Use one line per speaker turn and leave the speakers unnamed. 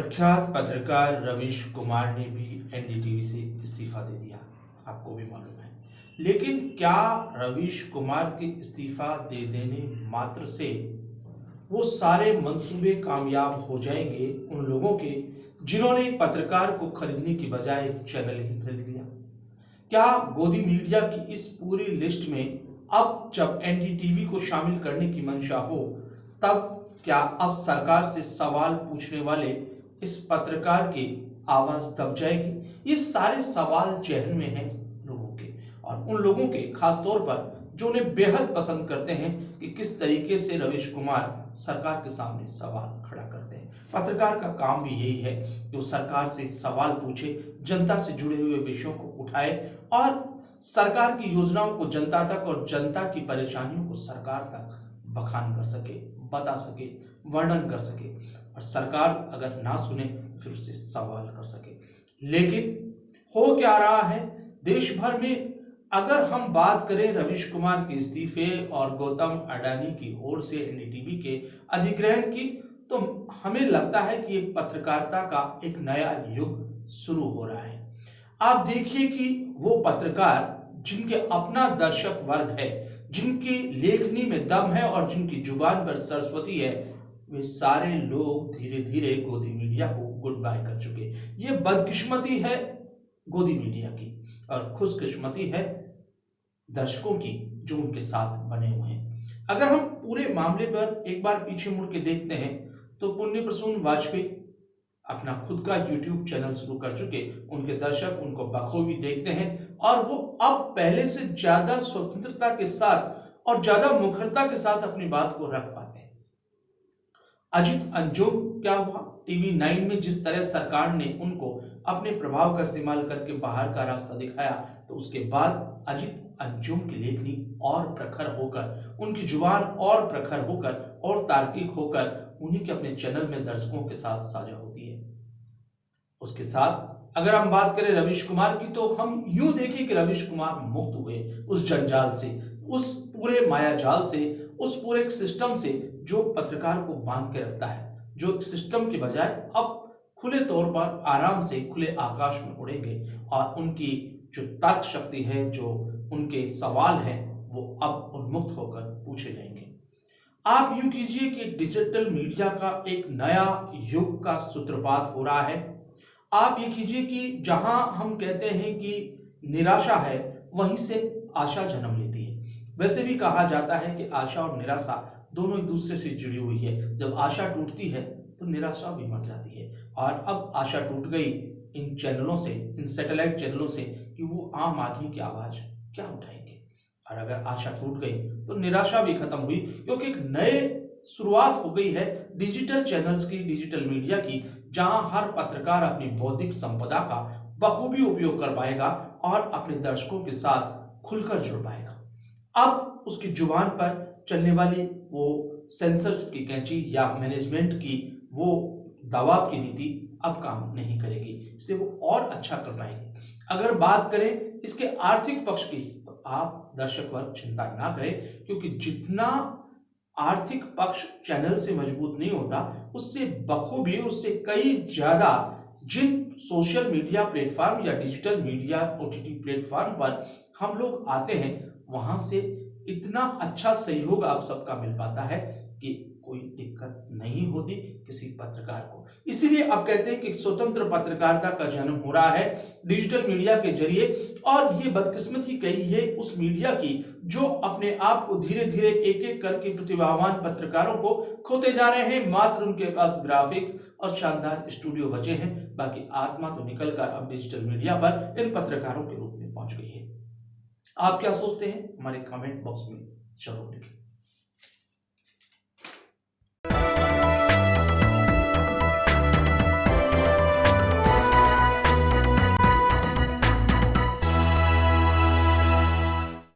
प्रख्यात पत्रकार रवीश कुमार ने भी एनडीटीवी से इस्तीफा दे दिया, आपको भी मालूम है। लेकिन क्या रवीश कुमार के इस्तीफा दे देने मात्र से वो सारे मंसूबे कामयाब हो जाएंगे उन लोगों के जिन्होंने एक पत्रकार को खरीदने की बजाय एक चैनल ही खरीद लिया? क्या गोदी मीडिया की इस पूरी लिस्ट में अब जब एनडीटीवी को शामिल करने की मंशा हो, तब क्या अब सरकार से सवाल पूछने वाले इस पत्रकार की आवाज दब जाएगी? ये सारे सवाल जहन में हैं लोगों के, और उन लोगों के खासतौर पर जो उन्हें बेहद पसंद करते हैं कि किस तरीके से रवीश कुमार सरकार के सामने सवाल खड़ा करते हैं। पत्रकार का काम भी यही है कि वो सरकार से सवाल पूछे, जनता से जुड़े हुए विषयों को उठाए और सरकार की योजनाओं को जनता तक और जनता की परेशानियों को सरकार तक बखान कर सके, बता सके, वर्णन कर सके, और सरकार अगर ना सुने फिर उससे सवाल कर सके। लेकिन हो क्या रहा है देश भर में? अगर हम बात करें रवीश कुमार के इस्तीफे और गौतम अडानी की ओर से एनडीटीवी के अधिग्रहण की, तो हमें लगता है कि एक पत्रकारिता का एक नया युग शुरू हो रहा है। आप देखिए कि वो पत्रकार जिनके अपना दर्शक वर्ग है, जिनकी लेखनी में दम है और जिनकी जुबान पर सरस्वती है, वे सारे लोग धीरे धीरे गोदी मीडिया को गुड बाय कर चुके। ये बदकिस्मती है गोदी मीडिया की और खुशकिस्मती है दर्शकों की जो उनके साथ बने हुए हैं। अगर हम पूरे मामले पर एक बार पीछे मुड़ के देखते हैं तो पुण्य प्रसून वाजपेयी अपना खुद का यूट्यूब चैनल शुरू कर चुके, उनके दर्शक उनको बखूबी देखते हैं और वो अब पहले से ज्यादा स्वतंत्रता के साथ और ज्यादा मुखरता के साथ अपनी बात को रख पाते हैं। अजित अंजुम क्या हुआ? टीवी 9 में जिस तरह सरकार ने उनको अपने प्रभाव का इस्तेमाल करके बाहर का रास्ता दिखाया, तो उसके बाद अजित अंजुम की लेखनी और प्रखर होकर, उनकी जुबान और प्रखर होकर और तार्किक होकर उन्हीं के अपने चैनल में दर्शकों के साथ साझा होती है। उसके साथ अगर हम बात करें रवीश कुमार की, तो हम यूं देखें कि रवीश कुमार मुक्त हुए उस जंजाल से, उस पूरे मायाजाल से, उस पूरे एक सिस्टम से जो पत्रकार को बांध के रखता है, जो एक सिस्टम के बजाय अब खुले तौर पर आराम से खुले आकाश में उड़ेंगे और उनकी जो तर्क शक्ति है, जो उनके सवाल हैं, वो अब उन्मुक्त होकर पूछे जाएंगे। आप यूं कीजिए कि डिजिटल मीडिया का एक नया युग का सूत्रपात हो रहा है। आप ये कीजिए कि जहां हम कहते हैं कि निराशा है, वहीं से आशा जन्म लेती है। वैसे भी कहा जाता है कि आशा और निराशा दोनों एक दूसरे से जुड़ी हुई है। जब आशा टूटती है तो निराशा भी मर जाती है, और अब आशा टूट गई इन चैनलों से, इन सैटेलाइट चैनलों से, कि वो आम आदमी की आवाज क्या उठाएंगे। और अगर आशा टूट गई तो निराशा भी खत्म हुई, क्योंकि एक नए शुरुआत हो गई है डिजिटल चैनल्स की, डिजिटल मीडिया की, जहां हर पत्रकार अपनी बौद्धिक संपदा का बखूबी उपयोग कर पाएगा और अपने दर्शकों के साथ खुलकर जुड़ पाएगा। अब उसकी जुबान पर चलने वाली वो सेंसरशिप की कैंची या मैनेजमेंट की वो दबाव की नीति अब काम नहीं करेगी, इसलिए वो और अच्छा कर पाएंगे। अगर बात करें इसके आर्थिक पक्ष की, तो आप दर्शक वर्ग चिंता ना करें, क्योंकि जितना आर्थिक पक्ष चैनल से मजबूत नहीं होता, उससे बखूबी, उससे कई ज्यादा जिन सोशल मीडिया प्लेटफॉर्म या डिजिटल मीडिया ओटीटी प्लेटफॉर्म पर हम लोग आते हैं, वहां से इतना अच्छा सहयोग आप सबका मिल पाता है कि कोई दिक्कत नहीं होती किसी पत्रकार को। इसीलिए अब कहते हैं कि स्वतंत्र पत्रकारिता का जन्म हो रहा है डिजिटल मीडिया के जरिए, और ये बदकिस्मती कही है उस मीडिया की जो अपने आप को धीरे धीरे एक एक करके प्रतिभावान पत्रकारों को खोते जा रहे हैं। मात्र उनके पास ग्राफिक्स और शानदार स्टूडियो बचे हैं, बाकी आत्मा तो निकलकर अब डिजिटल मीडिया पर इन पत्रकारों के रूप में पहुंच गई है। आप क्या सोचते हैं? हमारे कमेंट बॉक्स में जरूर लिखें।